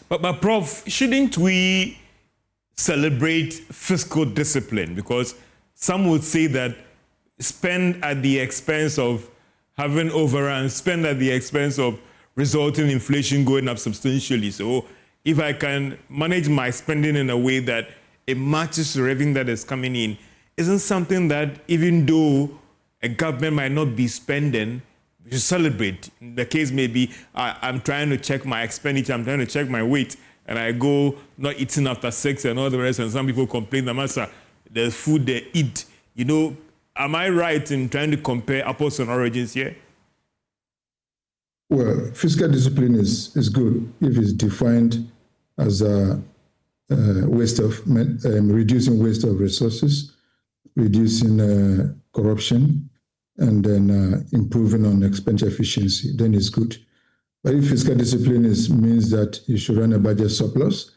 But Prof, shouldn't we celebrate fiscal discipline? Because some would say that spend at the expense of having overruns, spend at the expense of resulting inflation going up substantially. So if I can manage my spending in a way that it matches the revenue that is coming in, isn't something that even though a government might not be spending, we should celebrate. The case may be, I'm trying to check my expenditure, I'm trying to check my weight, and I go not eating after 6 and all the rest, and some people complain that, Master, the food they eat. You know, am I right in trying to compare apples and oranges here? Well, fiscal discipline is good if it's defined as a reducing waste of resources, reducing corruption, and then improving on expenditure efficiency, then it's good. But if fiscal discipline means that you should run a budget surplus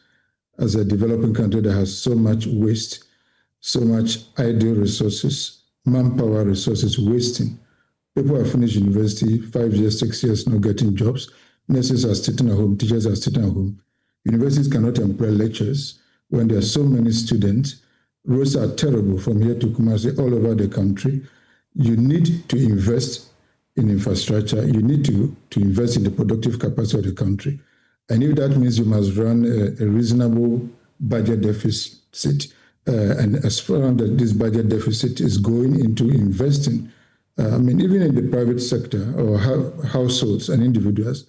as a developing country that has so much waste, so much idle resources, manpower resources wasting. People have finished university 5 years, 6 years, not getting jobs. Nurses are sitting at home, teachers are sitting at home. Universities cannot employ lecturers when there are so many students. Roads are terrible from here to Kumasi, all over the country. You need to invest in infrastructure. You need to invest in the productive capacity of the country. And if that means you must run a reasonable budget deficit, and as far as this budget deficit is going into investing, even in the private sector or households and individuals,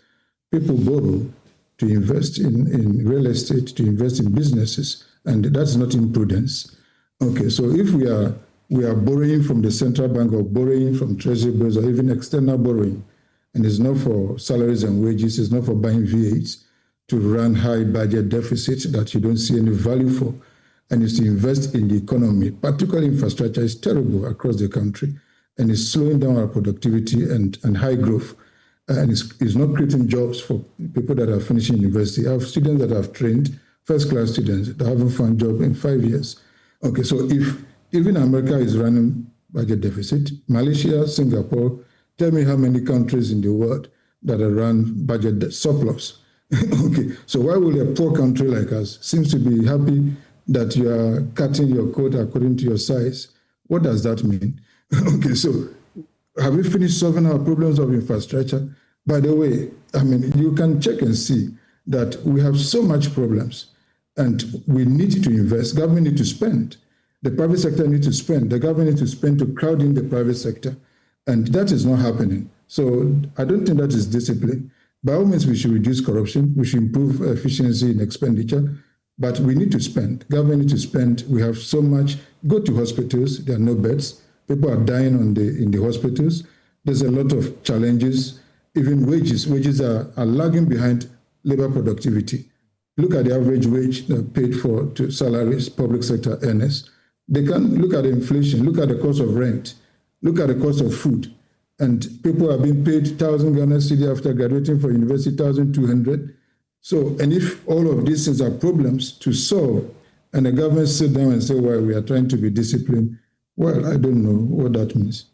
people borrow to invest in real estate, to invest in businesses, and that's not imprudence. Okay, so if we are borrowing from the central bank or borrowing from treasury bills or even external borrowing, and it's not for salaries and wages, it's not for buying V8s, to run high budget deficits that you don't see any value for, and it's to invest in the economy, particularly infrastructure is terrible across the country, and it's slowing down our productivity and high growth, and it's not creating jobs for people that are finishing university. I have students that have trained, first-class students, that haven't found job in 5 years. Okay, so if even America is running budget deficit, Malaysia, Singapore, tell me how many countries in the world that are run budget surplus. Okay, so why will a poor country like us seems to be happy that you are cutting your coat according to your size? What does that mean? Okay, so have we finished solving our problems of infrastructure? By the way, you can check and see that we have so much problems and we need to invest. Government need to spend. The private sector needs to spend. The government needs to spend to crowd in the private sector. And that is not happening. So I don't think that is discipline. By all means, we should reduce corruption. We should improve efficiency in expenditure. But we need to spend. Government needs to spend. We have so much. Go to hospitals. There are no beds. People are dying in the hospitals. There's a lot of challenges. Even wages. Wages are lagging behind labor productivity. Look at the average wage paid to salaries, public sector earners. They can look at the inflation, look at the cost of rent, look at the cost of food. And people are being paid 1,000 Ghana cedi after graduating from university, 1,200. So, and if all of these things are problems to solve, and the government sit down and say, well, we are trying to be disciplined, well, I don't know what that means.